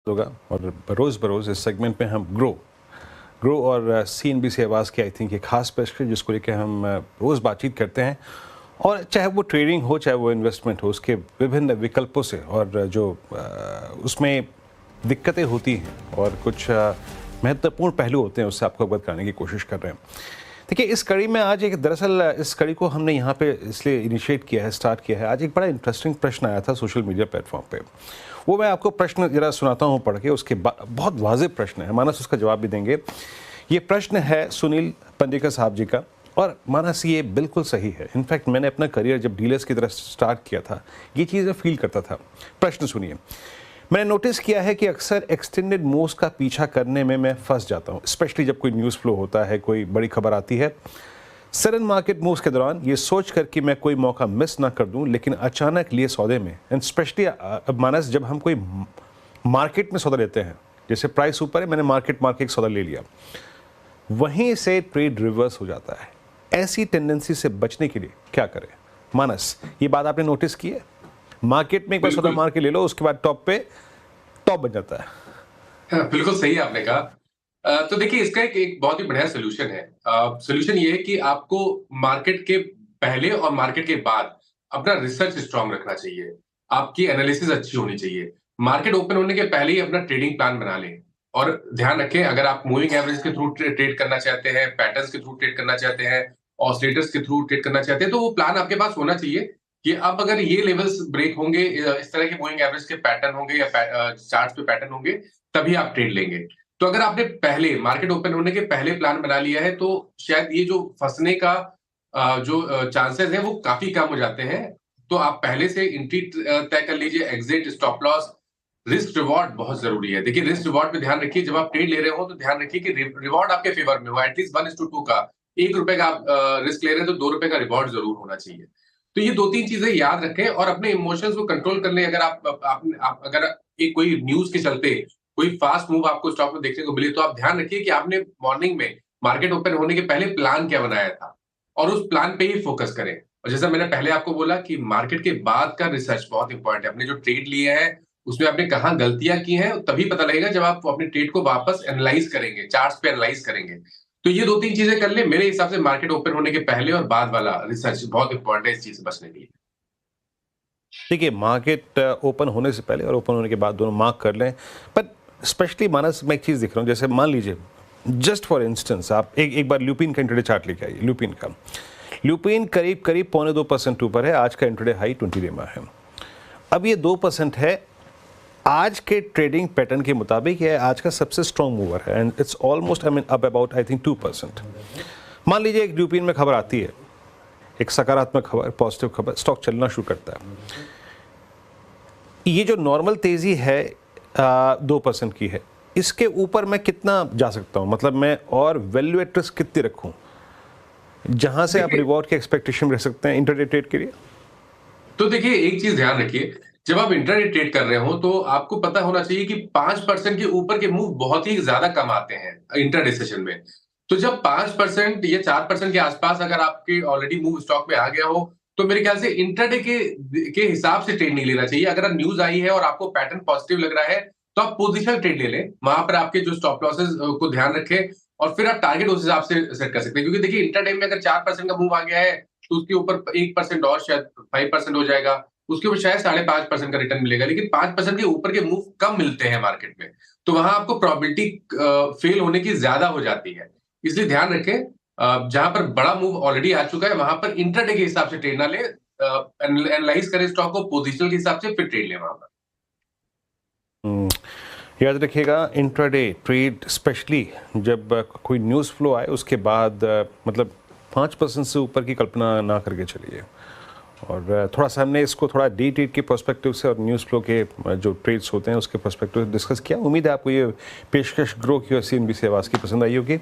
होगा और रोज़ बरोज़ इस सेगमेंट में हम ग्रो और CNBC आवाज़ की आई थिंक एक खास पेशकश जिसको लेकर हम रोज़ बातचीत करते हैं और चाहे वो ट्रेडिंग हो चाहे वो इन्वेस्टमेंट हो उसके विभिन्न विकल्पों से और जो उसमें दिक्कतें होती हैं और कुछ महत्वपूर्ण पहलू होते हैं उससे आपको अवगत कराने की कोशिश कर रहे हैं। देखिए इस कड़ी में आज एक दरअसल इस कड़ी को हमने यहाँ पे इसलिए इनिशिएट किया है, स्टार्ट किया है। आज एक बड़ा इंटरेस्टिंग प्रश्न आया था सोशल मीडिया प्लेटफॉर्म पे। वो मैं आपको प्रश्न जरा सुनाता हूँ पढ़ के, उसके बहुत वाज़ेह प्रश्न है, मानस उसका जवाब भी देंगे। ये प्रश्न है सुनील पंडिका साहब जी का और मानस ये बिल्कुल सही है। इनफैक्ट मैंने अपना करियर जब डीलर्स की तरह स्टार्ट किया था ये चीज़ें फील करता था। प्रश्न सुनिए, मैंने नोटिस किया है कि अक्सर एक्सटेंडेड मूव्स का पीछा करने में मैं फंस जाता हूँ, स्पेशली जब कोई न्यूज़ फ्लो होता है, कोई बड़ी खबर आती है। सडन मार्केट मूव्स के दौरान ये सोच कर कि मैं कोई मौका मिस ना कर दूं, लेकिन अचानक लिए सौदे में एंड स्पेशली मानस जब हम कोई मार्केट में सौदा लेते हैं, जैसे प्राइस ऊपर है मैंने मार्केट सौदा ले लिया, वहीं से ट्रेड रिवर्स हो जाता है। ऐसी टेंडेंसी से बचने के लिए क्या करें? मानस, ये बात आपने नोटिस की है? मार्केट में एक बार सौदा मार के ले लो, उसके बाद टॉप बन जाता है। हाँ, बिल्कुल सही आपने कहा। तो देखिए इसका एक बहुत ही बढ़िया सॉल्यूशन है। सॉल्यूशन ये है कि आपको मार्केट के पहले और मार्केट के बाद अपना रिसर्च स्ट्रांग रखना चाहिए। आपकी एनालिसिस अच्छी होनी चाहिए। मार्केट ओपन होने के पहले ही अपना ट्रेडिंग प्लान बना लें और ध्यान रखें, अगर आप मूविंग एवरेज के थ्रू ट्रेड करना चाहते हैं, पैटर्न्स के थ्रू ट्रेड करना चाहते हैं, ऑसिलेटर्स के थ्रू ट्रेड करना चाहते हैं, तो वो प्लान आपके पास होना चाहिए कि अब अगर ये लेवल्स ब्रेक होंगे, इस तरह के मूविंग एवरेज के पैटर्न होंगे या चार्ट्स पे पैटर्न होंगे, तभी आप ट्रेड लेंगे। तो अगर आपने पहले मार्केट ओपन होने के पहले प्लान बना लिया है, तो शायद ये जो फंसने का जो चांसेस है वो काफी कम हो जाते हैं। तो आप पहले से एंट्री तय कर लीजिए, exit, stop loss, risk reward बहुत जरूरी है। देखिए रिस्क रिवॉर्ड पे ध्यान रखिए, जब आप ट्रेड ले रहे हो तो ध्यान रखिए कि रिवॉर्ड आपके फेवर में हो, एटलीस्ट 1:2 का। ₹1 का आप रिस्क ले रहे हैं तो ₹2 का रिवॉर्ड जरूर होना चाहिए। तो ये 2-3 चीजें याद रखें और अपने इमोशंस को कंट्रोल कर लें। अगर आप अगर एक कोई न्यूज़ के चलते कोई फास्ट मूव आपको स्टॉक में देखने को मिले, तो आप ध्यान रखिए कि आपने मॉर्निंग में मार्केट ओपन होने के पहले प्लान क्या बनाया था और उस प्लान पे ही फोकस करें। और जैसा मैंने पहले आपको बोला कि मार्केट के बाद का रिसर्च बहुत इंपॉर्टेंट है। आपने जो ट्रेड लिए हैं, उसमें आपने कहाँ गलतियाँ की हैं, तभी पता लगेगा जब आप अपने ट्रेड को वापस एनालाइज़ करेंगे, चार्ट्स पे एनालाइज़ करेंगे। तो ये 2-3 चीजें कर लें। मेरे हिसाब से मार्केट ओपन होने के पहले और बाद वाला रिसर्च बहुत इंपॉर्टेंट है इस चीज़ से बचने के लिए। देखिए मार्केट ओपन होने से पहले और ओपन होने के बाद दोनों मार्क कर लें। पर स्पेशली मानस मैं एक चीज़ दिख रहा हूँ, जैसे मान लीजिए जस्ट फॉर इंस्टेंस आप एक बार ल्यूपिन का इंट्राडे चार्ट लेके आइए। ल्यूपिन करीब 0.25% ऊपर है, आज का इंट्राडे हाई 20 डे में है। अब ये 2% है, आज के ट्रेडिंग पैटर्न के मुताबिक ये आज का सबसे स्ट्रॉन्ग मूवर है and it's almost up about I think 2%। मान लीजिए एक ल्यूपिन में खबर आती है, एक सकारात्मक खबर, पॉजिटिव खबर, स्टॉक चलना शुरू करता है। ये जो नॉर्मल तेज़ी है 2% की है, इसके ऊपर मैं कितना जा सकता हूँ? मतलब मैं और वैल्यू एट रिस्क कितनी रखूँ जहां से आप रिवॉर्ड के एक्सपेक्टेशन रह सकते हैं इंट्राडे ट्रेड के लिए? तो देखिए एक चीज ध्यान रखिए, जब आप इंट्राडे ट्रेड कर रहे हो तो आपको पता होना चाहिए कि 5% के ऊपर के मूव बहुत ही ज्यादा कम आते हैं इंट्राडे सेशन में। तो जब 5% या 4% के आसपास अगर आपके ऑलरेडी मूव स्टॉक में आ गया हो, तो मेरे ख्याल से इंट्राडे के हिसाब से ट्रेड नहीं लेना चाहिए। अगर न्यूज आई है और आपको पैटर्न पॉजिटिव लग रहा है, तो आप पोजिशनल ट्रेड ले लें। वहां पर आपके जो स्टॉप लॉसेस को ध्यान रखें और फिर आप टारगेट उस हिसाब से सेट कर सकते हैं। क्योंकि देखिए इंट्राडे में अगर 4% का मूव आ गया है, तो उसके ऊपर 1% और शायद 5% हो जाएगा, उसके ऊपर शायद 5.5% का रिटर्न मिलेगा। लेकिन 5% के ऊपर के मूव कम मिलते हैं मार्केट में, तो वहां आपको प्रोबेबिलिटी फेल होने की ज्यादा हो जाती है। इसलिए ध्यान रखें, जहां पर बड़ा मूव ऑलरेडी आ चुका है वहां पर इंट्राडे के हिसाब से ट्रेड ना ले, एनालाइज करें स्टॉक को पोजिशनल के हिसाब से, फिर ट्रेड लें वहां पर। याद रखिएगा इंट्राडे ट्रेड स्पेशली जब कोई न्यूज़ फ्लो आए उसके बाद मतलब 5% से ऊपर की कल्पना ना करके चलिए। और थोड़ा सा हमने इसको थोड़ा डे ट्रेड के पर्सपेक्टिव से और न्यूज़ फ्लो के जो ट्रेड्स होते हैं उसके पर्सपेक्टिव से डिस्कस किया। उम्मीद है आपको ये पेशकश ग्रो की और CNBC आवाज़ की पसंद आई होगी।